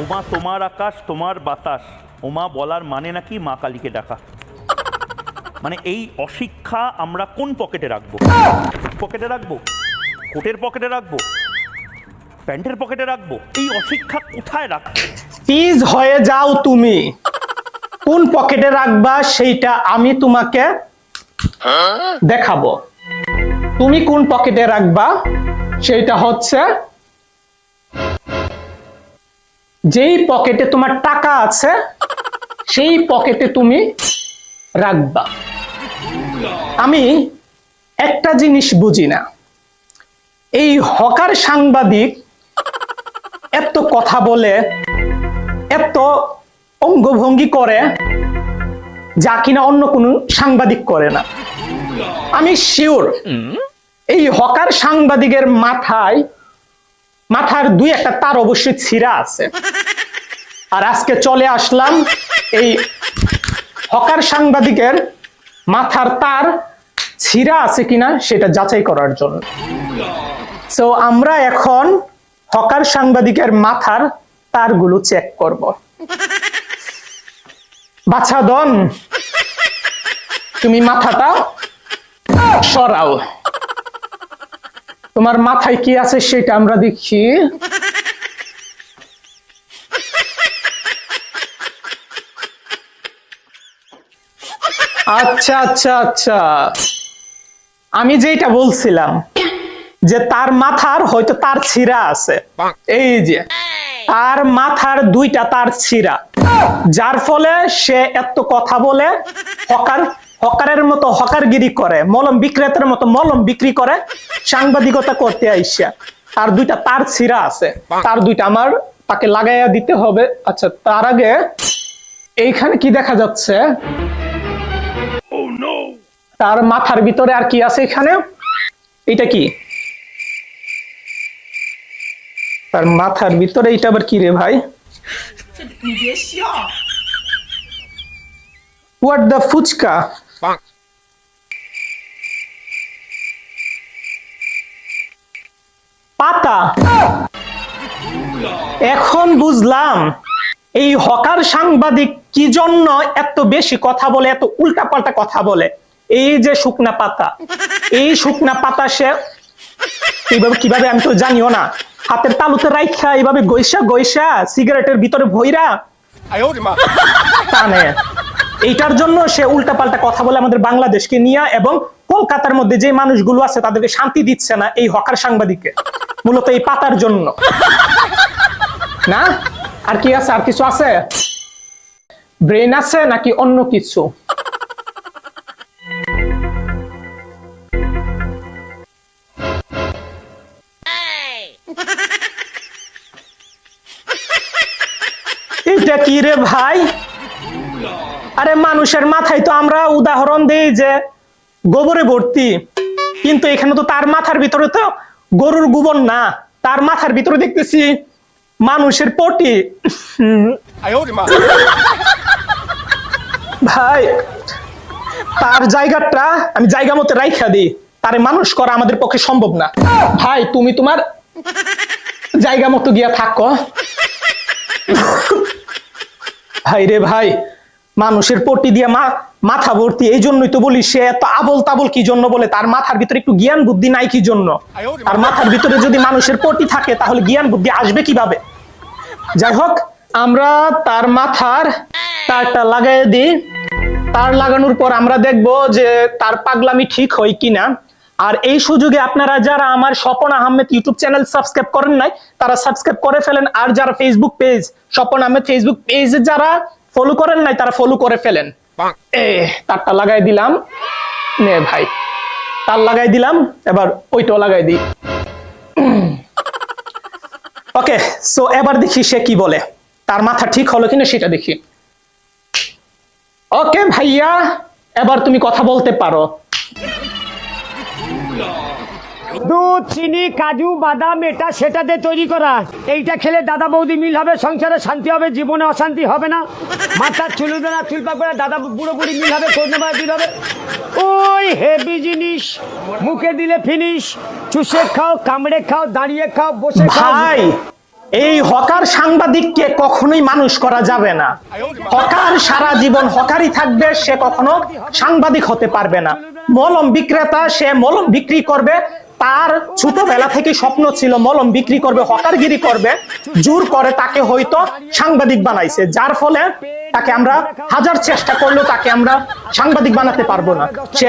ওমা তোমার আকাশ তোমার বাতাস, ওমা বলার মানে নাকি মা কালীকে ডাকা। মানে এই অশিক্ষা আমরা কোন পকেটে রাখবো? পকেটে রাখবো, কোটের পকেটে রাখবো, প্যান্টের পকেটে রাখবো? এই অশিক্ষা কোথায় রাখবো? প্লিজ হয়ে যাও তুমি। কোন পকেটে রাখবা সেইটা আমি তোমাকে দেখাবো। তুমি কোন পকেটে রাখবা সেইটা হচ্ছে যেই পকেটে তোমার টাকা আছে সেই পকেটে তুমি রাখবা। আমি একটা জিনিস বুঝি না, এই হকার সাংবাদিক এত কথা বলে, এত অঙ্গভঙ্গি করে যা কিনা অন্য কোনো সাংবাদিক করে না। আমি শিওর এই হকার সাংবাদিকের মাথার দুই একটা তার অবশ্যই ছিঁড়া আছে। আর আজকে চলে আসলাম এই হকার সাংবাদিকের মাথার তার ছিঁড়া আছে কিনা সেটা যাচাই করার জন্য। সো আমরা এখন হকার সাংবাদিকের মাথার তারগুলো চেক করব। বাছা দন, তুমি মাথাটা সরাও। তোমার মাথায় কি আছে সেটা আমরা দেখি। আচ্ছা আচ্ছা আচ্ছা, আমি যেটা বলছিলাম যে তার মাথার হয়তো তার ছিঁড়া আছে, এই যে তার মাথার দুইটা তার ছিঁড়া, যার ফলে সে এত কথা বলে, হকারের মতো হকারগিরি করে, মলম বিক্রেতার মতো মলম বিক্রি করে, সাংবাদিকতা করতে আইসা তার দুইটা তার ছিঁড়া আছে, তার দুইটা আমার তাকে লাগাইয়া দিতে হবে। আচ্ছা, তার আগে এইখানে কি দেখা যাচ্ছে? তার মাথার ভিতরে আর কি আছে এখানে? এটা কি? তার মাথার ভিতরে এটা আবার কি রে ভাই? What the phuchka? পাতা। এখন বুঝলাম এই হকার সাংবাদিক কি জন্য এত বেশি কথা বলে, এত উল্টাপাল্টা কথা বলে। এই যে শুকনা পাতা, এই শুকনা পাতা সে কিভাবে আমি তো জানিও না, হাতের তালুতে রাইখা এইভাবে গৈসা সিগারেটের ভিতরে ভইরা টানে। এইটার জন্য সে উল্টাপাল্টা কথা বলে আমাদের বাংলাদেশকে নিয়ে, এবং কলকাতার মধ্যে যে মানুষগুলো আছে তাদেরকে শান্তি দিচ্ছে না এই হকার সাংবাদিককে, মূলত এই পাতার জন্য না। আর কি আছে? আর কিছু আছে? ব্রেন আছে নাকি অন্য কিছু? এটা কি রে ভাই? আরে মানুষের মাথায় তো আমরা উদাহরণ দেই যে গোবরে ভর্তি, কিন্তু এখানে তো তার মাথার ভিতরে তো গরুর গোবর না, তার মাথার ভিতরে দেখতেছি মানুষের পটি। ভাই তার জায়গাটা আমি জায়গা মতো রাইখা দিই, তারে মানুষ করা আমাদের পক্ষে সম্ভব না। ভাই তুমি তোমার জায়গা মতো গিয়া থাকো। ভাই রে ভাই, মানুষের পটি দিয়া মাথা ভর্তি, এই জন্যই তো বলি সে এত আবল তাবল কি জন্য বলে। তার মাথার ভিতরে একটু জ্ঞান বুদ্ধি নাই কি জন্য? তার মাথার ভিতরে যদি মানুষের পটি থাকে তাহলে জ্ঞান বুদ্ধি আসবে কিভাবে? যাই হোক, আমরা তার মাথার তারটা লাগাই দিই। তার লাগানোর পর আমরা দেখব যে তার পাগলামি ঠিক হয় কিনা। আর এই সুযোগে আপনারা যারা আমার Swapan Ahmed YouTube channel subscribe করেন নাই তারা সাবস্ক্রাইব করে ফেলেন, আর যারা Facebook page Swapan Ahmed Facebook পেজে যারা ফলো করেন নাই তারা ফলো করে ফেলেন। তারটা লাগাই দিলাম, নে ভাই তার লাগাই দিলাম, এবার ওইটাও লাগাই দিই। ওকে, সো এবার দেখি সে কি বলে, তার মাথা ঠিক হলো কিনা সেটা দেখি। ওকে ভাইয়া, এবার তুমি কথা বলতে পারো। দুধ, চিনি, কাজু, বাদাম, এটা সেটাতে তৈরি করা। এইটা খেলে দাদা বৌদি মিল হবে, সংসারে শান্তি হবে, জীবনে অশান্তি হবে না। মাথার চুলুদানা চুল পাক করে দাদা বুড়ো বুড়ি মিল হবে, করোনা দিল হবে। ওই হেভি জিনিস, মুখে দিলে ফিনিশ। চুষে খাও, কামড়ে খাও, দাঁড়িয়ে খাও, বসে খাও। ভাই এই হকার সাংবাদিককে কখনোই মানুষ করা যাবে না। হকার সারা জীবন হকারই থাকবে, সে কখনো সাংবাদিক হতে পারবে না। মলম বিক্রেতা, সে মলম বিক্রি করবে, তার ছোটবেলা থেকে স্বপ্ন ছিল মলম বিক্রি করবে, হকারগিরি করবে, জোর করে তাকে হয়তো সাংবাদিক বানাইছে, যার ফলে তাকে আমরা হাজার চেষ্টা করলেও তাকে আমরা সাংবাদিক বানাতে পারবো না। সে